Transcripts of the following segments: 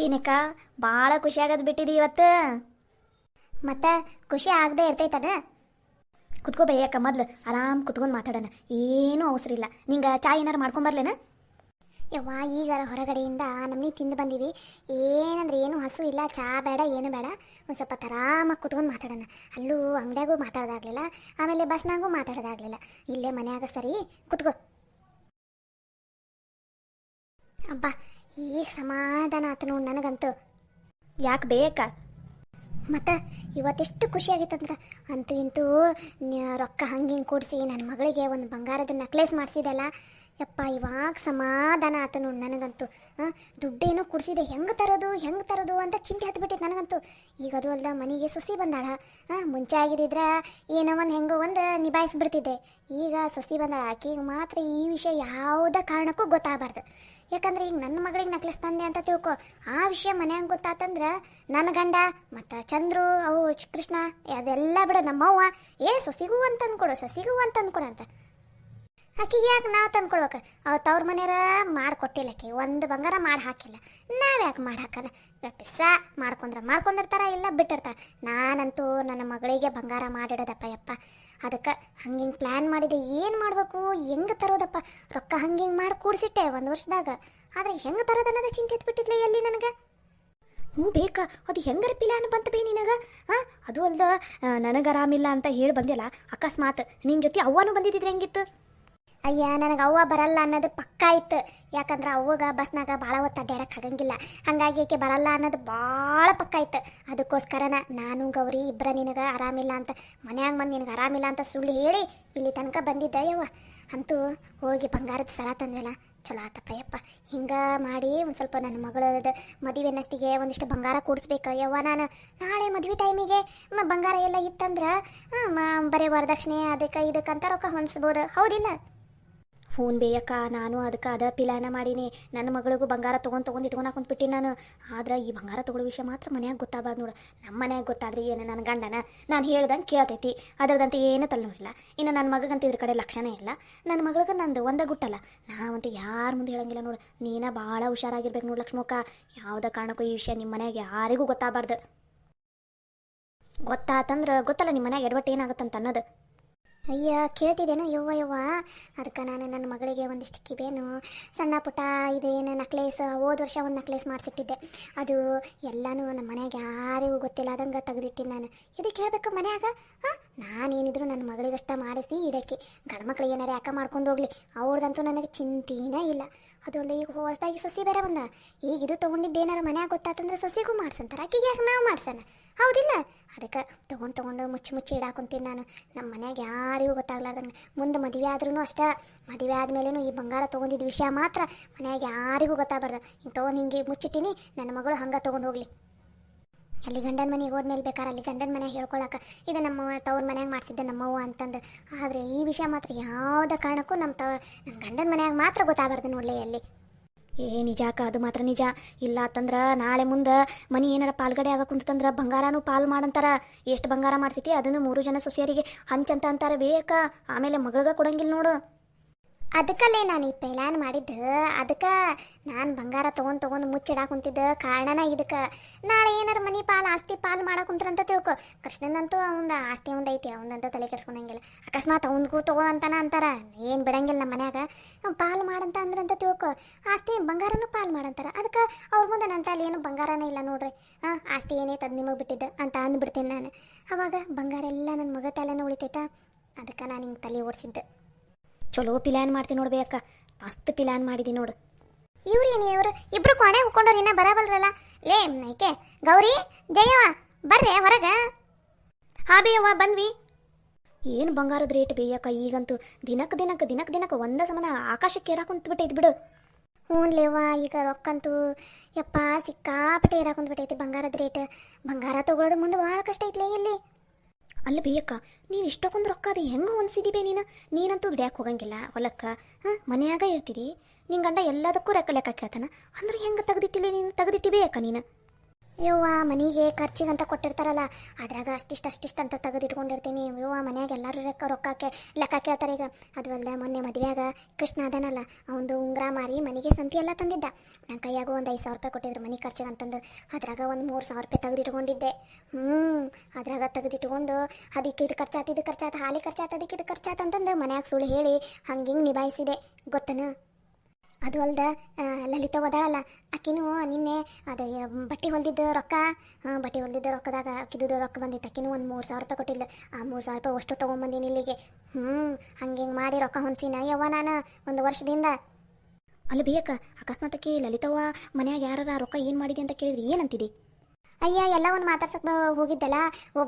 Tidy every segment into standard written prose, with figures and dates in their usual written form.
ಏನಕ್ಕ ಭಾಳ ಖುಷಿ ಆಗದ್ ಬಿಟ್ಟಿದಿ ಇವತ್ತು. ಮತ್ತೆ ಖುಷಿ ಆಗದೆ ಇರ್ತೈತದ. ಕುತ್ಕೋ ಬೇಯಕ್ಕ, ಮೊದ್ಲು ಆರಾಮ್ ಕುತ್ಕೊಂಡು ಮಾತಾಡೋಣ. ಏನೂ ಅವಸರ ಇಲ್ಲ. ನಿಂಗೆ ಚಾ ಏನಾರು ಮಾಡ್ಕೊಂಬರ್ಲೇನ? ಯವ್ವ, ಈಗಾರ ಹೊರಗಡೆಯಿಂದ ನಮ್ಮನೆ ತಿಂದು ಬಂದೀವಿ. ಏನಂದ್ರೆ ಏನು ಹಸು ಇಲ್ಲ, ಚಾ ಬೇಡ, ಏನು ಬೇಡ. ಒಂದು ಸ್ವಲ್ಪ ಆರಾಮಾಗಿ ಕುತ್ಕೊಂಡು ಮಾತಾಡೋಣ. ಅಲ್ಲೂ ಅಂಗಡಿಯಾಗೂ ಮಾತಾಡೋದಾಗ್ಲಿಲ್ಲ, ಆಮೇಲೆ ಬಸ್ನಾಗೂ ಮಾತಾಡೋದಾಗ್ಲಿಲ್ಲ. ಇಲ್ಲೇ ಮನ್ಯಾಗ ಸರಿ ಕುತ್ಕೋ. ಅಬ್ಬಾ, ಈಗ ಸಮಾಧಾನ ಆತು ನೋಡು ನನಗಂತೂ. ಯಾಕೆ ಬೇಕಾ? ಮತ್ತು ಇವತ್ತೆಷ್ಟು ಖುಷಿಯಾಗಿತ್ತಂದ್ರೆ ಅಂತೂ ಇಂತೂ ರೊಕ್ಕ ಹಂಗೆ ಹಿಂಗೆ ಕೂಡಿಸಿ ನನ್ನ ಮಗಳಿಗೆ ಒಂದು ಬಂಗಾರದ ನೆಕ್ಲೆಸ್ ಮಾಡಿಸಿದೆಲ್ಲ. ಯಪ್ಪ, ಇವಾಗ ಸಮಾಧಾನ ಆತು ನೋಡಿ ನನಗಂತೂ. ದುಡ್ಡೇನೋ ಕುಡಿಸಿದೆ, ಹೆಂಗೆ ತರೋದು ಅಂತ ಚಿಂತೆ ಹತ್ಬಿಟ್ಟಿತ್ತು ನನಗಂತೂ. ಈಗ ಅದು ಅಲ್ದ ಮನೆಗೆ ಸೊಸಿ ಬಂದಾಳ. ಮುಂಚೆ ಆಗಿದ್ದಿದ್ರೆ ಏನೋ ಒಂದು ಹೆಂಗೋ ಒಂದು ನಿಭಾಯಿಸ್ಬಿಡ್ತಿದ್ದೆ. ಈಗ ಸೊಸಿ ಬಂದಾಳ, ಆಕೆಗೆ ಮಾತ್ರ ಈ ವಿಷಯ ಯಾವುದೇ ಕಾರಣಕ್ಕೂ ಗೊತ್ತಾಗಬಾರ್ದು. ಯಾಕಂದ್ರೆ ಈಗ ನನ್ನ ಮಗಳಿಗೆ ನೆಕ್ಲೆಸ್ ತಂದೆ ಅಂತ ತಿಳ್ಕೊ, ಆ ವಿಷಯ ಮನ್ಯಾಗ ಗೊತ್ತಾತಂದ್ರೆ ನನ್ನ ಗಂಡ ಮತ್ತು ಚಂದ್ರು ಅವು ಕೃಷ್ಣ ಅದೆಲ್ಲ ಬಿಡು. ನಮ್ಮವ್ವ ಸೊಸಿಗೂ ಅಂತ ಅಂದ್ಕೊಡು, ಸೊಸಿಗೂ ಅಂತ ಅಂದ್ಕೊಡು ಅಂತ. ಆಕಿಗೆ ಯಾಕೆ ನಾವು ತಂದು ಕೊಡ್ಬೇಕು? ಅವತ್ತು ಅವ್ರ ಮನೆಯಾರ ಮಾಡಿಕೊಟ್ಟಿಲ್ಲ, ಆಕಿ ಒಂದು ಬಂಗಾರ ಮಾಡಿ ಹಾಕಿಲ್ಲ. ನಾವು ಯಾಕೆ ಮಾಡಿ ಹಾಕೋಣ? ಪಿಸ್ಸ ಮಾಡ್ಕೊಂಡಿರ್ತಾರ, ಇಲ್ಲ ಬಿಟ್ಟಿರ್ತಾರೆ. ನಾನಂತೂ ನನ್ನ ಮಗಳಿಗೆ ಬಂಗಾರ ಮಾಡಿಡೋದಪ್ಪ ಯಪ್ಪ. ಅದಕ್ಕೆ ಹಂಗೆ ಹಿಂಗೆ ಪ್ಲ್ಯಾನ್ ಮಾಡಿದೆ. ಏನು ಮಾಡಬೇಕು, ಹೆಂಗೆ ತರೋದಪ್ಪ? ರೊಕ್ಕ ಹಂಗೆ ಹಿಂಗೆ ಮಾಡಿ ಕೂಡಿಸಿಟ್ಟೆ ಒಂದು ವರ್ಷದಾಗ. ಆದರೆ ಹೆಂಗೆ ತರೋದನ್ನೋದು ಚಿಂತೆ ಎತ್ಬಿಟ್ಟಿದ್ಲೆ ಎಲ್ಲಿ ನನಗೆ. ಬೇಕಾ, ಅದು ಹೆಂಗಾರ ಪ್ಲ್ಯಾನ್ ಬಂತ ಬೇ ನಿನಗೆ? ಅದು ಅಲ್ದ ನನಗೆ ಆರಾಮಿಲ್ಲ ಅಂತ ಹೇಳಿ ಬಂದಿಲ್ಲ. ಅಕಸ್ಮಾತ್ ನಿನ್ನ ಜೊತೆ ಅವ್ವನೂ ಬಂದಿದ್ದಿದ್ರೆ ಹೆಂಗಿತ್ತು? ಅಯ್ಯ, ನನಗೆ ಅವ್ವ ಬರಲ್ಲ ಅನ್ನೋದು ಪಕ್ಕಾ ಇತ್ತು. ಯಾಕಂದ್ರೆ ಅವ್ವಗ ಬಸ್ನಾಗ ಭಾಳ ಹೊತ್ತು ಅಡ್ಡಾಡಕ್ಕೆ ಆಗಂಗಿಲ್ಲ. ಹಾಗಾಗಿ ಆಕೆ ಬರಲ್ಲ ಅನ್ನೋದು ಭಾಳ ಪಕ್ಕಾ ಇತ್ತು. ಅದಕ್ಕೋಸ್ಕರನ ನಾನು ಗೌರಿ ಇಬ್ಬರ ನಿನಗೆ ಆರಾಮಿಲ್ಲ ಅಂತ ಮನ್ಯಾಗ ಬಂದು ನಿನಗೆ ಆರಾಮಿಲ್ಲ ಅಂತ ಸುಳ್ಳು ಹೇಳಿ ಇಲ್ಲಿ ತನಕ ಬಂದಿದ್ದೆ ಯವ್ವ. ಅಂತೂ ಹೋಗಿ ಬಂಗಾರದ ಸರ ತಂದ್ವಲ್ಲ, ಚಲೋ ಆತಪ್ಪ ಯಪ್ಪ. ಹಿಂಗೆ ಮಾಡಿ ಒಂದು ಸ್ವಲ್ಪ ನನ್ನ ಮಗಳದ ಮದುವೆನಷ್ಟಿಗೆ ಒಂದಿಷ್ಟು ಬಂಗಾರ ಕೂಡಿಸ್ಬೇಕು ಯವ್ವ. ನಾನು ನಾಳೆ ಮದುವೆ ಟೈಮಿಗೆ ಬಂಗಾರ ಎಲ್ಲ ಇತ್ತಂದ್ರೆ ಬರೀ ವರದಕ್ಷಿಣೆ ಅದಕ್ಕೆ ಇದಕ್ಕಂತ ರೊಕ್ಕ ಹೊಂದಿಸ್ಬೋದು, ಹೌದಿಲ್ಲ? ಹ್ಞೂ ಬೇಯಕ್ಕ, ನಾನು ಅದಕ್ಕೆ ಅದ ಪ್ಲಾನ ಮಾಡೀನಿ. ನನ್ನ ಮಗಳಿಗೂ ಬಂಗಾರ ತೊಗೊಂಡು ಇಟ್ಕೊಂಡು ನಾನು. ಆದ್ರೆ ಈ ಬಂಗಾರ ತೊಗೊಳ್ಳೋ ವಿಷಯ ಮಾತ್ರ ಮನ್ಯಾಗ ಗೊತ್ತಾಗಬಾರ್ದು ನೋಡು. ನಮ್ಮ ಮನ್ಯಾಗ ಗೊತ್ತಾದ್ರೆ ಏನು ನನ್ನ ಗಂಡನ ನಾನು ಹೇಳ್ದಂಗೆ ಕೇಳ್ತೈತಿ, ಅದರದಂತೆ ಏನು ತಲೆನೂ ಇಲ್ಲ. ಇನ್ನು ನನ್ನ ಮಗಂತ ಇದ್ರ ಕಡೆ ಲಕ್ಷಣೇ ಇಲ್ಲ. ನನ್ನ ಮಗಳಿಗೆ ನಂದು ಒಂದೇ ಗುಟ್ಟಲ್ಲ, ನಾವಂತೂ ಯಾರ ಮುಂದೆ ಹೇಳಂಗಿಲ್ಲ ನೋಡು. ನೀನ ಭಾಳ ಹುಷಾರಾಗಿರ್ಬೇಕು ನೋಡು ಲಕ್ಷ್ಮಕ್ಕ. ಯಾವುದೇ ಕಾರಣಕ್ಕೂ ಈ ವಿಷಯ ನಿಮ್ಮ ಮನ್ಯಾಗ ಯಾರಿಗೂ ಗೊತ್ತಾಗಬಾರ್ದು. ಗೊತ್ತಾತಂದ್ರೆ ಗೊತ್ತಲ್ಲ ನಿಮ್ಮ ಮನ್ಯಾಗ ಎಡವಟ್ಟು ಏನಾಗುತ್ತಂತ ಅನ್ನೋದು. ಅಯ್ಯ, ಕೇಳ್ತಿದ್ದೇನೋ ಯವ್ವ. ಅದಕ್ಕೆ ನಾನು ನನ್ನ ಮಗಳಿಗೆ ಒಂದಿಷ್ಟು ಕಿವೇನು ಸಣ್ಣ ಪುಟ್ಟ ಇದೇನು ನಕ್ಲೇಸ್, ಹೋದ ವರ್ಷ ಒಂದು ನಕ್ಲೇಸ್ ಮಾಡಿಸಿಟ್ಟಿದ್ದೆ. ಅದು ಎಲ್ಲನೂ ನಮ್ಮ ಮನೆಯಾಗ ಯಾರಿಗೂ ಗೊತ್ತಿಲ್ಲ ಅದಂಗೆ ತೆಗೆದಿಟ್ಟಿನಿ ನಾನು. ಇದಕ್ಕೆ ಹೇಳ್ಬೇಕು ಮನ್ಯಾಗ? ನಾನೇನಿದ್ರು ನನ್ನ ಮಗಳಿಗಷ್ಟ ಮಾಡಿಸಿ ಇಡಕ್ಕೆ. ಗಂಡು ಮಕ್ಳಿಗೆ ಏನಾರು ಯಾಕೆ ಮಾಡ್ಕೊಂಡು ಹೋಗ್ಲಿ, ಅವ್ರದಂತೂ ನನಗೆ ಚಿಂತೆನೇ ಇಲ್ಲ. ಅದು ಅಲ್ಲ, ಈಗ ಹೊಸದಾಗಿ ಸೊಸಿ ಬೇರೆ ಬಂದ. ಈಗ ಇದು ತೊಗೊಂಡಿದ್ದೇನಾರು ಮನ್ಯಾಗ ಗೊತ್ತಾತಂದ್ರೆ ಸೊಸಿಗೂ ಮಾಡ್ಸಂತಾರೆ, ಆಕೆಗೆ ಯಾಕೆ ನಾವು ಮಾಡ್ಸೋಣ, ಹೌದಿಲ್ಲ? ಅದಕ್ಕೆ ತೊಗೊಂಡು ಮುಚ್ಚಿ ಇಡಾಕೊಂತೀನಿ ನಾನು. ನಮ್ಮ ಮನ್ಯಾಗ ಯಾರಿಗೂ ಗೊತ್ತಾಗ್ಲಾರ್ದಂಗೆ. ಮುಂದೆ ಮದುವೆ ಆದ್ರೂ ಅಷ್ಟೇ, ಮದುವೆ ಆದಮೇಲೂ ಈ ಬಂಗಾರ ತೊಗೊಂಡಿದ್ದ ವಿಷಯ ಮಾತ್ರ ಮನ್ಯಾಗ ಯಾರಿಗೂ ಗೊತ್ತಾಗಬಾರ್ದು. ಹಿಂಗೆ ತೊಗೊಂಡು ಹಿಂಗೆ ಮುಚ್ಚಿಟ್ಟಿನಿ, ನನ್ನ ಮಗಳು ಹಂಗೆ ತೊಗೊಂಡು ಹೋಗ್ಲಿ. ಅಲ್ಲಿ ಗಂಡನ ಮನೆಗೆ ಹೋದ್ಮೇಲೆ ಬೇಕಾರೆ ಅಲ್ಲಿ ಗಂಡನ ಮನೆಯಾಗ ಹೇಳ್ಕೊಳಕ್ಕೆ ಇದು ನಮ್ಮ ತವ್ರ ಮನ್ಯಾಗ ಮಾಡಿಸಿದ್ದೆ ನಮ್ಮವ್ವ ಅಂತಂದು. ಆದರೆ ಈ ವಿಷಯ ಮಾತ್ರ ಯಾವುದೇ ಕಾರಣಕ್ಕೂ ನನ್ನ ಗಂಡನ ಮನ್ಯಾಗ ಮಾತ್ರ ಗೊತ್ತಾಗಬಾರ್ದು ನೋಡಲಿ ಅಲ್ಲಿ. ನಿಜಾಕ, ಅದು ಮಾತ್ರ ನಿಜ. ಇಲ್ಲ ಅಂತಂದ್ರೆ ನಾಳೆ ಮುಂದೆ ಮನೆ ಏನಾರ ಪಾಲ್ಗಡೆ ಆಗ ಕುಂತಂದ್ರೆ ಬಂಗಾರನೂ ಪಾಲ್ ಮಾಡಂತಾರ. ಎಷ್ಟು ಬಂಗಾರ ಮಾಡಿಸಿತಿ ಅದನ್ನು 3 ಜನ ಸೊಸೆಯರಿಗೆ ಹಂಚಂತ ಅಂತಾರೆ ಬೇಕಾ. ಆಮೇಲೆ ಮಗಳಿಗೆ ಕೊಡಂಗಿಲ್ಲ ನೋಡು. ಅದಕ್ಕಲ್ಲೇ ನಾನು ಈ ಪ್ಲಾನ್ ಮಾಡಿದ್ದು. ಅದಕ್ಕೆ ನಾನು ಬಂಗಾರ ತೊಗೊಂಡು ಮುಚ್ಚಿಡಾಕ ಕುಂತಿದ್ದ ಕಾರಣನ ಇದಕ್ಕೆ. ನಾಳೆ ಏನಾರು ಮನೆ ಆಸ್ತಿ ಪಾಲು ಮಾಡಕ್ಕೆ ಕುಂತ್ರಂತ ತಿಳ್ಕೊ. ಕೃಷ್ಣನಂತೂ ಅವ್ನ ಆಸ್ತಿ ಐತಿ, ಅವನಂತೂ ತಲೆ ಕೆಡ್ಸ್ಕೊಳಂಗಿಲ್ಲ. ಅಕಸ್ಮಾತ್ ಅವ್ನಿಗೂ ತಗೋ ಅಂತಾರ, ಏನು ಬಿಡಂಗಿಲ್ಲ ನಮ್ಮ ಮನ್ಯಾಗ. ಪಾಲು ಮಾಡಂತ ಅಂದ್ರಂತ ತಿಳ್ಕೊ. ಆಸ್ತಿ ಬಂಗಾರನೂ ಪಾಲು ಮಾಡಂತಾರ. ಅದಕ್ಕೆ ಅವ್ರ ಮುಂದೆ ನನ್ನ ತಲೆ ಏನು ಬಂಗಾರನೇ ಇಲ್ಲ ನೋಡ್ರಿ, ಆಸ್ತಿ ಏನೈತೆ ಅದು ನಿಮಗೆ ಬಿಟ್ಟಿದ್ದು ಅಂತ ಅಂದ್ಬಿಡ್ತೀನಿ ನಾನು. ಅವಾಗ ಬಂಗಾರ ಎಲ್ಲ ನನ್ನ ಮಗ ತಲೆನೂ ಉಳಿತೈತಾ. ಅದಕ್ಕೆ ನಾನು ಹಿಂಗೆ ತಲೆ ಓಡಿಸಿದ್ದೆ. ಚಲೋ ಪ್ಲಾನ್ ಮಾಡ್ತೀನಿ ನೋಡ್ಬೇಕ, ಮಸ್ತ್ ಪ್ಲಾನ್ ಮಾಡಿದಿ ನೋಡು. ಇವ್ರು ಇಬ್ರು ಕೊನೆ ಹೋಗ್ಕೊಂಡವ್ರು ಇನ್ನೂ ಬರಬಲ್ರಲ್ಲ. ಲೇ ನೈಕೆ ಗೌರಿ, ಜಯವ್ವ ಬರ್ರೆ ಹೊರಗೆ. ಬೇಯವ್ವ ಬಂದ್ವಿ. ಏನು ಬಂಗಾರದ ರೇಟ್ ಬೇಯಕ್ಕ ಈಗಂತೂ ದಿನಕ್ಕೆ ಒಂದೇ ಸಮನ ಆಕಾಶಕ್ಕೆ ಏರಾಕೊಂಡ್ಬಿಟ್ಟೈತಿ ಬಿಡು. ಹ್ಞೂನ್ಲೇವ್ವ, ಈಗ ರೊಕ್ಕಂತೂ ಯಪ್ಪ ಸಿಕ್ಕಾಪಟ್ಟೆ ಏರಾಕೊಂಡ್ಬಿಟ್ಟೈತಿ ಬಂಗಾರದ ರೇಟ್. ಬಂಗಾರ ತೊಗೊಳೋದು ಮುಂದೆ ಭಾಳ ಕಷ್ಟ ಐತ್ಲೇ ಇಲ್ಲಿ. ಅಲ್ಲಿ ಬೇಯಕ್ಕ, ನೀನು ಇಷ್ಟಕ್ಕೊಂದು ರೊಕ್ಕ ಅದು ಹೆಂಗೆ ಹೊಂದಿಸಿದಿ ಬೇ ನೀನಂತೂ ದುಡ್ಯಾಕೆ ಹೋಗಂಗಿಲ್ಲ ಹೊಲಕ್ಕೆ. ಮನೆಯಾಗ ಇರ್ತಿದಿ, ನಿನ್ನ ಗಂಡ ಎಲ್ಲದಕ್ಕೂ ಲೆಕ್ಕ ಕೇಳ್ತಾನ ಅಂದ್ರೆ ಹೆಂಗೆ ತೆಗೆದಿಟ್ಟಿಲ್ಲ ನೀನು? ತೆಗೆದಿಟ್ಟಿ ಬೇಯಕ್ಕ ನೀನು. ಯವ್ವ ಮನೆಗೆ ಖರ್ಚಿಗಂತ ಕೊಟ್ಟಿರ್ತಾರಲ್ಲ ಅದ್ರಾಗ ಅಷ್ಟಿಷ್ಟು ಅಂತ ತೆಗೆದಿಟ್ಕೊಂಡಿರ್ತೀನಿ. ಯವ್ವ ಮನ್ಯಾಗ ಎಲ್ಲರೂ ರೊಕ್ಕಕ್ಕೆ ಲೆಕ್ಕ ಕೇಳ್ತಾರೆ ಈಗ. ಅದು ಅಲ್ಲದೆ ಮೊನ್ನೆ ಮದುವೆಯಾಗ ಕೃಷ್ಣ ಅದನಲ್ಲ ಅವನದು ಉಂಗುರ ಮಾರಿ ಮನೆಗೆ ಸಂತಿ ಎಲ್ಲ ತಂದಿದ್ದ. ನನ್ನ ಕೈಯಾಗ ಒಂದು 5,000 ರೂಪಾಯಿ ಕೊಟ್ಟಿದ್ರು ಮನೆ ಖರ್ಚಿಗೆ ಅಂತಂದು. ಅದ್ರಾಗ ಒಂದು 3,000 ರೂಪಾಯಿ ತೆಗೆದಿಟ್ಕೊಂಡಿದ್ದೆ. ಅದ್ರಾಗ ತೆಗೆದಿಟ್ಕೊಂಡು ಅದಕ್ಕೆ ಇದು ಖರ್ಚಾತು ಇದು ಖರ್ಚಾತು ಹಾಲಿ ಖರ್ಚಾತು ಅದಕ್ಕೆ ಇದು ಖರ್ಚಾತು ಅಂತಂದು ಮನ್ಯಾಗ ಸುಳ್ಳು ಹೇಳಿ ಹಂಗೆ ನಿಭಾಯಿಸಿದೆ ಗೊತ್ತನ. ಅದು ಅಲ್ದ ಲಲಿತ ಓದಾಳಲ್ಲ ಆಕಿನೂ ನಿನ್ನೆ ಅದೇ ಬಟ್ಟೆ ಹೊಲ್ದಿದ್ದ ರೊಕ್ಕ ಬಟ್ಟೆ ಹೊಲ್ದಿದ್ದ ರೊಕ್ಕದಾಗ ಆಕಿದ್ದು ರೊಕ್ಕ ಬಂದಿತ್ತು. ಆಕಿನೂ ಒಂದು 3,000 ರೂಪಾಯಿ ಕೊಟ್ಟಿದ್ಲು. ಆ 3,000 ರೂಪಾಯಿ ಅಷ್ಟು ತೊಗೊಂಬಂದಿನಿ ಇಲ್ಲಿಗೆ. ಹಂಗೆ ಮಾಡಿ ರೊಕ್ಕ ಹೊಂದ್ಸಿನ ಯವ್ವ ನಾನು ಒಂದು ವರ್ಷದಿಂದ. ಅಲ್ಲಿ ಬೇಕ ಅಕಸ್ಮಾತಕ್ಕೆ ಲಲಿತವ್ವ ಮನ್ಯಾಗ ಯಾರ ರೊಕ್ಕ ಏನು ಮಾಡಿದೆ ಅಂತ ಕೇಳಿದ್ರಿ ಏನಂತಿದೆ? ಅಯ್ಯ ಎಲ್ಲ ಒಂದು ಮಾತಾಡ್ಸಕ್ಕೆ ಹೋಗಿದ್ದಲ್ಲ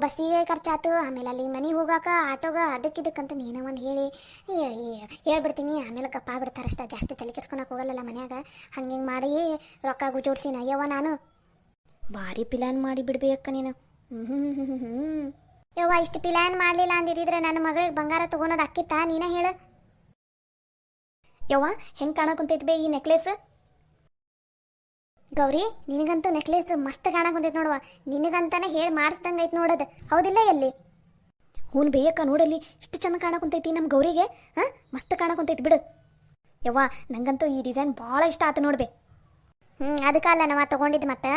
ಬಸ್ಸಿಗೆ ಖರ್ಚಾತು, ಆಮೇಲೆ ಅಲ್ಲಿ ಮನೆಗೆ ಹೋಗಾಕ ಆಟೋಗ ಅದಕ್ಕಿದಕ್ಕಂತ ಏನೋ ಒಂದು ಹೇಳಿ ಹೇಳ್ಬಿಡ್ತೀನಿ. ಆಮೇಲೆ ಗಪ್ಪ ಬಿಡ್ತಾರಷ್ಟ, ಜಾಸ್ತಿ ತಲೆ ಕೆಡ್ಸ್ಕೊಳಕ್ಕೆ ಹೋಗಲ್ಲ ಮನ್ಯಾಗ. ಹಂಗೆ ಮಾಡಿ ರೊಕ್ಕ ಗುಜೋಡ್ಸಿನ ಅಯ್ಯವ್ವ ನಾನು. ಭಾರಿ ಪ್ಲ್ಯಾನ್ ಮಾಡಿ ಬಿಡ್ಬೇಕ ನೀನು. ಯವ್ವ ಇಷ್ಟು ಪ್ಲ್ಯಾನ್ ಮಾಡಲಿಲ್ಲ ಅಂದಿದ್ರೆ ನನ್ನ ಮಗಳಿಗೆ ಬಂಗಾರ ತೊಗೊಳೋದು ಅಕ್ಕಿತ್ತಾ ನೀನೇ ಹೇಳು. ಯವ್ವ ಹೆಂಗೆ ಕಾಣಕುಂತೈತಿ ಬೇ ಈ ನೆಕ್ಲೆಸ್? ಗೌರಿ ನಿನಗಂತೂ ನೆಕ್ಲೆಸ್ ಮಸ್ತ್ ಕಾಣಕುಂತೈತಿ ನೋಡುವ. ನಿನಗಂತಾನೆ ಹೇಳಿ ಮಾಡಿಸ್ದಂಗೆ ಐತಿ ನೋಡೋದು ಹೌದಿಲ್ಲ ಎಲ್ಲಿ? ಹ್ಞೂ ಬೇಯಕ್ಕ ನೋಡಲ್ಲಿ ಇಷ್ಟು ಚಂದ ಕಾಣಕುಂತೈತಿ ನಮ್ಮ ಗೌರಿಗೆ. ಮಸ್ತ್ ಕಾಣಕುಂತೈತಿ ಬಿಡು. ಯವ್ವ ನಂಗಂತೂ ಈ ಡಿಸೈನ್ ಭಾಳ ಇಷ್ಟ ಆಯ್ತು ನೋಡ್ಬೆ. ಅದಕ್ಕಲ್ಲ ನಾವು ತೊಗೊಂಡಿದ್ದು ಮತ್ತೆ.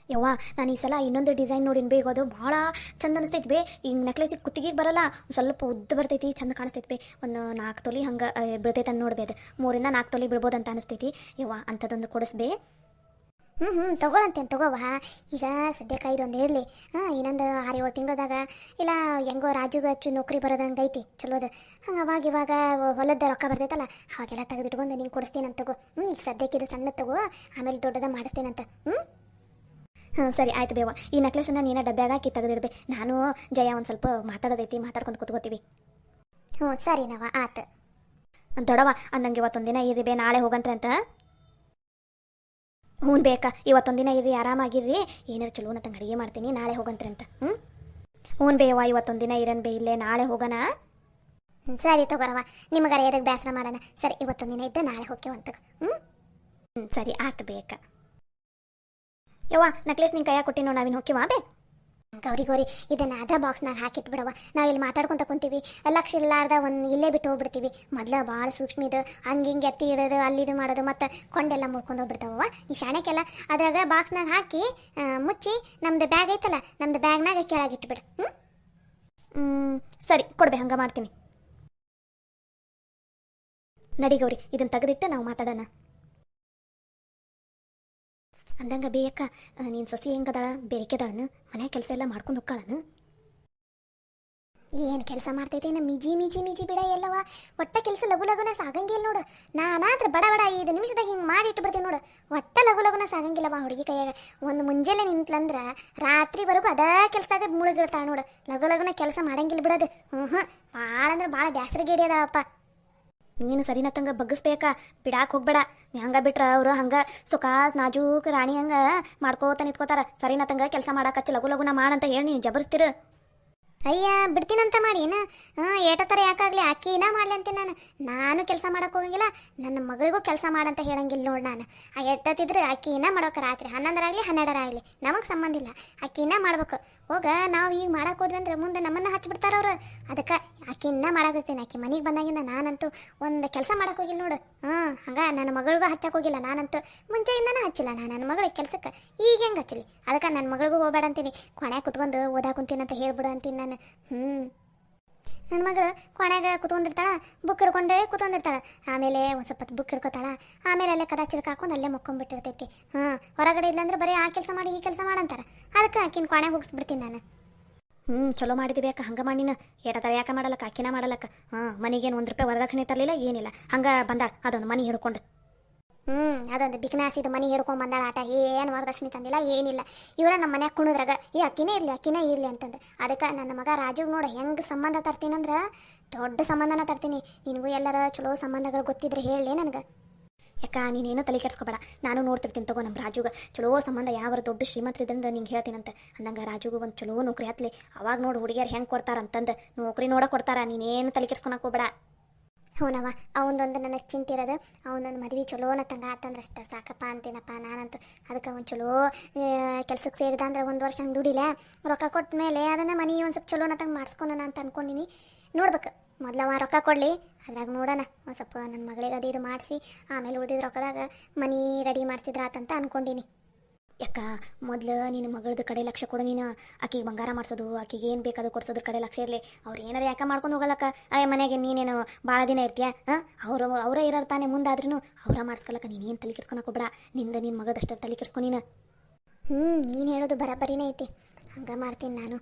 ಯವ್ವ ನಾನು ಈ ಸಲ ಇನ್ನೊಂದು ಡಿಸೈನ್ ನೋಡಿನ ಬೇಗ ಅದು ಭಾಳ ಚಂದ ಅನಿಸ್ತೈತಿ ಬೇ. ಈ ನೆಕ್ಲೆಸಿಗೆ ಕುತ್ತಿಗೆಗೆ ಬರಲ್ಲ, ಸ್ವಲ್ಪ ಉದ್ದ ಬರ್ತೈತಿ, ಚಂದ ಕಾಣಿಸ್ತೈತಿ ಬೇ. ಒಂದು 4 ತೊಲಿ ಹಂಗೆ ಬೀಳ್ತೈತೆ ಅಂತ ನೋಡ್ಬೇ. ಅದು 3 ಇಂದ 4 ತೊಲಿ ಬೀಳ್ಬೋದು ಅಂತ ಅನಿಸ್ತೈತಿ. ಯವ್ವ ಅಂಥದ್ದೊಂದು ಕೊಡಿಸ್ಬೇ. ತಗೊಳಂತೇನು ತಗೋವ. ಈಗ ಸದ್ಯಕ್ಕೆ ಇದೊಂದು ಇರಲಿ. ಇನ್ನೊಂದು 6-7 ತಿಂಗಳದಾಗ ಇಲ್ಲ ಹೆಂಗೋ ರಾಜುಗೆ ನೌಕರಿ ಬರೋದಂಗೆ ಐತಿ ಚಲೋದು. ಹಂಗೆ ಅವಾಗ ಇವಾಗ ಹೊಲದ ರೊಕ್ಕ ಬರ್ತೈತಲ್ಲ ಅವಾಗೆಲ್ಲ ತೆಗೆದಿಟ್ಕೊಂಡು ನಿಂಗೆ ಕೊಡಿಸ್ತೀನಂತ ತಗೋ. ಈಗ ಸದ್ಯಕ್ಕೆ ಇದು ಸಣ್ಣ ತಗೋ, ಆಮೇಲೆ ದೊಡ್ಡದ ಮಾಡಿಸ್ತೀನಂತ. ಸರಿ ಆಯ್ತು ಬೇವ. ಈ ನೆಕ್ಲೆಸನ್ನು ನೀನು ಡಬ್ಬ್ಯಾಗ ಹಾಕಿ ತೆಗೆದಿಡ್ಬೇ. ನಾನು ಜಯ ಒಂದು ಸ್ವಲ್ಪ ಮಾತಾಡೋದೈತಿ, ಮಾತಾಡ್ಕೊಂಡು ಕೂತ್ಕೋತೀವಿ. ಸರಿ ನಾವ ಆತು ದೊಡವ ಅಂದಂಗೆ ಇವತ್ತೊಂದು ದಿನ ಇರ್ರಿ ಬೇ, ನಾಳೆ ಹೋಗಂತ್ರೆ ಅಂತ. ಬೇಕಾ ಇವತ್ತೊಂದು ದಿನ ಇರ್ರಿ, ಆರಾಮಾಗಿರ್ರಿ. ಏನಾರು ಚಲೋನ ತಂಗೆ ಅಡುಗೆ ಮಾಡ್ತೀನಿ, ನಾಳೆ ಹೋಗಂತ್ರೆ ಅಂತ. ಬೇವ ಇವತ್ತೊಂದು ದಿನ ಇರನ್ ಬೇ, ಇಲ್ಲೇ ನಾಳೆ ಹೋಗೋಣ. ಸರಿ ತಗೋರವ, ನಿಮಗಾರ ಎದಕ್ಕೆ ಬೇಸರ ಮಾಡೋಣ. ಸರಿ ಇವತ್ತೊಂದು ದಿನ ಇದ್ದು ನಾಳೆ ಹೋಗ್ಯವಂತ. ಸರಿ ಆಯ್ತು ಬೇಕಾ. ಯವ್ವ ನೆಕ್ಲೆಸ್ ನಿನ್ನ ಕೈಯಾಗ ಕೊಟ್ಟಿನೋ, ನಾವಿನ್ನು ಹೋಗ್ಯವಾ ಬೇ? ಗೌರಿ ಇದನ್ನು ಅದ ಬಾಕ್ಸ್ನಾಗ ಹಾಕಿಟ್ಬಿಡವ. ನಾವಿಲ್ಲಿ ಮಾತಾಡ್ಕೊತ ಕುಂತೀವಿ, ಲಕ್ಷ ಇಲ್ಲಾರ್ದ ಒಂದು ಇಲ್ಲೇ ಬಿಟ್ಟು ಹೋಗ್ಬಿಡ್ತೀವಿ. ಮೊದಲ ಭಾಳ ಸೂಕ್ಷ್ಮ ಇದು, ಹಂಗೆ ಹಿಂಗೆ ಎತ್ತಿ ಇಡೋದು ಅಲ್ಲಿದು ಮಾಡೋದು, ಮತ್ತು ಕೊಂಡೆಲ್ಲ ಮುರ್ಕೊಂಡು ಹೋಗ್ಬಿಡ್ತಾವ ಈ ಶಾಣೆಕೆಲ್ಲ. ಅದ್ರಾಗ ಬಾಕ್ಸ್ನಾಗ ಹಾಕಿ ಮುಚ್ಚಿ ನಮ್ದು ಬ್ಯಾಗ್ ಐತಲ್ಲ ನಮ್ದು ಬ್ಯಾಗ್ನಾಗ ಕೆಳಗಿಟ್ಬಿಡು. ಸರಿ ಕೊಡ್ಬೇ, ಹಂಗೆ ಮಾಡ್ತೀನಿ. ನಡಿ ಗೌರಿ ಇದನ್ನು ತೆಗೆದಿಟ್ಟು ನಾವು ಮಾತಾಡೋಣ. ಅಂದಂಗೆ ಬೇಯಕ್ಕ ನೀನು ಸೊಸಿ ಹೆಂಗದಾಳ ಬೇರೆಕೆದಾಳನು? ಮನ್ಯಾಗ ಕೆಲಸ ಎಲ್ಲ ಮಾಡ್ಕೊಂಡು ಹೋಗ್ಕಾಳನು? ಏನು ಕೆಲಸ ಮಾಡ್ತೈತೆ ನಮ್ಮ ಮಿಜಿ ಬಿಡ ಎಲ್ಲವ. ಒಟ್ಟ ಕೆಲಸ ಲಘುನ ಸಾಗಂಗಿಲ್ಲ ನೋಡು. ನಾನಾದ್ರೆ ಬಡ 5 ನಿಮಿಷದಾಗ ಹಿಂಗೆ ಮಾಡಿ ಇಟ್ಬಿಡ್ತೀನಿ ನೋಡು. ಒಟ್ಟ ಲಘುನ ಸಾಗಂಗಿಲ್ಲವ ಹುಡುಗಿ ಕೈಯಾಗ. ಒಂದು ಮುಂಜಾನೆ ನಿಂತ್ಲಂದ್ರೆ ರಾತ್ರಿವರೆಗೂ ಅದೇ ಕೆಲಸದಾಗ ಮುಳುಗಿರ್ತಾಳೆ ನೋಡು. ಲಘುನ ಕೆಲಸ ಮಾಡಂಗಿಲ್ಲ ಬಿಡೋದು. ಭಾಳ ಅಂದ್ರೆ ಭಾಳ ಬ್ಯಾಸರಿಗೇಡಿ ಅದಾವಪ್ಪ. ನೀನು ಸರಿನ ತಂಗ ಬಗ್ಗಿಸ್ಬೇಕಾ, ಬಿಡಾಕ್ ಹೋಗ್ಬೇಡ. ಹಂಗೆ ಬಿಟ್ರೆ ಅವರು ಹಂಗೆ ಸುಖಾಸ್ ನಾಜೂಕ್ ರಾಣಿ ಹಂಗೆ ಮಾಡ್ಕೋತ ನಿಂತ್ಕೋತಾರ. ಸರಿನ ತಂಗ ಕೆಲಸ ಮಾಡಾಕಚ್ಚಿ ಲಘುನ ಮಾಡಂತ ಹೇಳಿ ನೀನು ಜಬರ್ಸ್ತೀರ. ಅಯ್ಯ ಬಿಡ್ತೀನಂತ ಮಾಡಿ ಏಟ ಥರ ಯಾಕಾಗಲಿ ಆಕಿನ ಮಾಡಲಿ ಅಂತೀನಿ ನಾನು ಕೆಲಸ ಮಾಡೋಕೆ ಹೋಗಂಗಿಲ್ಲ, ನನ್ನ ಮಗಳಿಗೂ ಕೆಲಸ ಮಾಡಂತ ಹೇಳಂಗಿಲ್ಲ ನೋಡಿ. ನಾನು ಎಟ್ಟತ್ತಿದ್ರೆ ಆಕಿನ ಮಾಡೋಕೆ ರಾತ್ರಿ 11 ಆಗಲಿ 12 ಆಗಲಿ ನಮಗೆ ಸಂಬಂಧ ಇಲ್ಲ, ಆಕಿನ ಮಾಡ್ಬೇಕು. ಹೋಗ ನಾವು ಈಗ ಮಾಡಕ್ಕೆ ಹೋದ್ವಿ ಅಂದ್ರೆ ಮುಂದೆ ನಮ್ಮನ್ನು ಹಚ್ಚಿಬಿಡ್ತಾರ ಅವ್ರು. ಅದಕ್ಕೆ ಆಕಿನ ಮಾಡಾಕಿಸ್ತೀನಿ. ಆಕಿ ಮನೆಗೆ ಬಂದಾಗಿಂದ ನಾನಂತೂ ಒಂದು ಕೆಲಸ ಮಾಡಕ್ಕೆ ಹೋಗಿಲ್ಲ ನೋಡು. ಹಂಗೆ ನನ್ನ ಮಗಳಿಗೂ ಹಚ್ಚಕ್ಕೆ ಹೋಗಿಲ್ಲ ನಾನಂತೂ. ಮುಂಚೆಯಿಂದನೂ ಹಚ್ಚಿಲ್ಲ ನಾನು ನನ್ನ ಮಗಳಿಗೆ ಕೆಲಸಕ್ಕೆ. ಈಗ ಹೆಂಗೆ ಹಚ್ಚಲಿ? ಅದಕ್ಕೆ ನನ್ನ ಮಗಳಿಗೂ ಹೋಗಬೇಡ ಅಂತೀನಿ. ಕೊನೆ ಕುತ್ಕೊಂಡು ಓದಾಕುಂತೀನಿ ಅಂತ ಹೇಳ್ಬಿಡು ಅಂತೀನಿ ನಾನು. ನನ್ನ ಮಗಳು ಕೊನೆಗ ಕುತ್ಕೊಂಡಿರ್ತಾಳ, ಬುಕ್ ಹಿಡ್ಕೊಂಡೇ ಕುತ್ಕೊಂಡಿರ್ತಾಳೆ. ಆಮೇಲೆ ಒಂದು ಸ್ವಲ್ಪ ಬುಕ್ ಹಿಡ್ಕೊತಾಳ, ಆಮೇಲೆ ಅಲ್ಲೇ ಕದ ಚಿಲ್ಕ ಹಾಕೊಂಡು ಅಲ್ಲೇ ಮುಕ್ಕೊಂಡ್ಬಿಟ್ಟಿರ್ತೈತಿ. ಹೊರಗಡೆ ಇಲ್ಲಂದ್ರೆ ಬರೀ ಆ ಕೆಲಸ ಮಾಡಿ ಈ ಕೆಲಸ ಮಾಡಂತಾರೆ. ಅದಕ್ಕೆ ಆಕಿನ ಕೊನೆಗೆ ಹೋಗಿಸ್ಬಿಡ್ತೀನಿ ನಾನು. ಚಲೋ ಮಾಡಿದ್ವಿ ಅಕ್ಕ, ಹಂಗೆ ಮಾಡಿ ನೀನು ಏಟತರ ಯಾಕೆ ಮಾಡಲಕ್ಕ, ಅಕ್ಕಿನ ಮಾಡಲಕ್ಕ. ಮನೆಗೇನು 1 ರೂಪಾಯಿ ವರದಕ್ಷಿಣೆ ತರಲಿಲ್ಲ ಏನಿಲ್ಲ, ಹಂಗೆ ಬಂದಾಳ ಅದೊಂದು ಮನೆ ಹಿಡ್ಕೊಂಡು. ಅದೊಂದು ಬಿಕ್ನಾಸಿದ ಮನೆ ಹಿಡ್ಕೊಂಡು ಬಂದಾಳ ಆಟ. ಏನು ವರದಕ್ಷಿಣೆ ತಂದಿಲ್ಲ ಏನಿಲ್ಲ. ಇವರ ನಮ್ಮ ಮನ್ಯಾಗ ಕುಣಿದ್ರಾಗ ಈ ಅಕ್ಕಿನೇ ಇರಲಿ ಅಂತಂದು. ಅದಕ್ಕೆ ನನ್ನ ಮಗ ರಾಜುಗೆ ನೋಡು ಹೆಂಗೆ ಸಂಬಂಧ ತರ್ತೀನಂದ್ರೆ ದೊಡ್ಡ ಸಂಬಂಧನ ತರ್ತೀನಿ. ನಿನಗೂ ಎಲ್ಲರ ಚಲೋ ಸಂಬಂಧಗಳು ಗೊತ್ತಿದ್ರೆ ಹೇಳಿ ನನಗೆ. ಯಾಕ ನೀನೇನು ತಲೆ ಕೆಡ್ಸ್ಕೊಬೇಡ, ನಾನು ನೋಡ್ತಿರ್ತೀನಿ ತಗೋ. ನಮ್ಮ ರಾಜುಗ ಚಲೋ ಸಂಬಂಧ ಯಾವ್ದು ದೊಡ್ಡ ಶ್ರೀಮಂತರಿದ್ರಿಂದ ನಿಂಗೆ ಹೇಳ್ತೀನಂತೆ. ಅಂದಂಗೆ ರಾಜುಗೂ ಒಂದು ಚಲೋ ನೌಕರಿ ಹತ್ತಲಿ. ಅವಾಗ ನೋಡು ಹುಡುಗಿಯರು ಹೆಂಗೆ ಕೊಡ್ತಾರಂತಂದು ನೌಕರಿ ನೋಡೋ ಕೊಡ್ತಾರ. ನೀನೇನು ತಲೆ ಕೆಡ್ಸ್ಕೊಳಕ್ಕೆ ಹೋಗ್ಬೇಡ. ಹ್ಞೂನವ ಅವನದೊಂದು ನನಗೆ ಚಿಂತೆ ಇರೋದು ಅವನೊಂದು ಮದುವೆ ಚಲೋನ ತಂಗ ಆತಂದ್ರೆ ಅಷ್ಟೇ ಸಾಕಪ್ಪ ಅಂತೀನಪ್ಪ ನಾನಂತೂ. ಅದಕ್ಕೆ ಅವ್ನು ಚಲೋ ಕೆಲ್ಸಕ್ಕೆ ಸೇರಿದ ಅಂದ್ರೆ 1 ವರ್ಷ ಹಂಗೆ ದುಡಿಲೆ ರೊಕ್ಕ ಕೊಟ್ಟ ಮೇಲೆ ಅದನ್ನು ಮನೆ ಒಂದು ಸ್ವಲ್ಪ ಚಲೋನ ತಂಗ ಮಾಡಿಸ್ಕೊಳೋಣ ಅಂತ ಅಂದ್ಕೊಂಡಿನಿ. ನೋಡ್ಬೇಕು ಮೊದಲವ ರೊಕ್ಕ ಕೊಡಲಿ, ಅದ್ರಾಗ ನೋಡೋಣ ಒಂದು ಸ್ವಲ್ಪ ನನ್ನ ಮಗಳಿಗೆ ಅದು ಇದು ಮಾಡಿಸಿ ಆಮೇಲೆ ಉಳಿದಿದ್ದ ರೊಕ್ಕದಾಗ ಮನೆ ರೆಡಿ ಮಾಡಿಸಿದ್ರ ಆತಂತ ಅಂದ್ಕೊಂಡಿನಿ. ಯಾಕ ಮೊದಲು ನಿನ್ನ ಮಗಳದ್ದು ಕಡೆ ಲಕ್ಷ ಕೊಡು, ನೀನು ಆಕಿಗೆ ಬಂಗಾರ ಮಾಡಿಸೋದು ಆಕಿಗೆ ಏನು ಬೇಕಾದು ಕೊಡ್ಸೋದ್ರ ಕಡೆ ಲಕ್ಷ ಇರಲಿ. ಅವ್ರು ಏನಾರು ಯಾಕೆ ಮಾಡ್ಕೊಂಡು ಹೋಗಲಕ್ಕ ಮನೆಗೆ ನೀನೇನು ಭಾಳ ದಿನ ಇರ್ತೀಯ? ಅವರೇ ಇರೋರು ತಾನೇ ಮುಂದಾದ್ರೂ ಅವರ ಮಾಡಿಸ್ಕೊಳಕ್ಕ ನೀನೇನು ತಲೆ ಕೆಡ್ಸ್ಕೊಳಕ್ಕೆ ಹೋಗ್ಬೇಡ. ನಿನ್ನ ಮಗಳದಷ್ಟು ತಲೆ ಕೆಡ್ಸ್ಕೊ ನೀನು. ನೀನು ಹೇಳೋದು ಬರಬರಿನೇ ಐತಿ, ಹಂಗೆ ಮಾಡ್ತೀನಿ ನಾನು.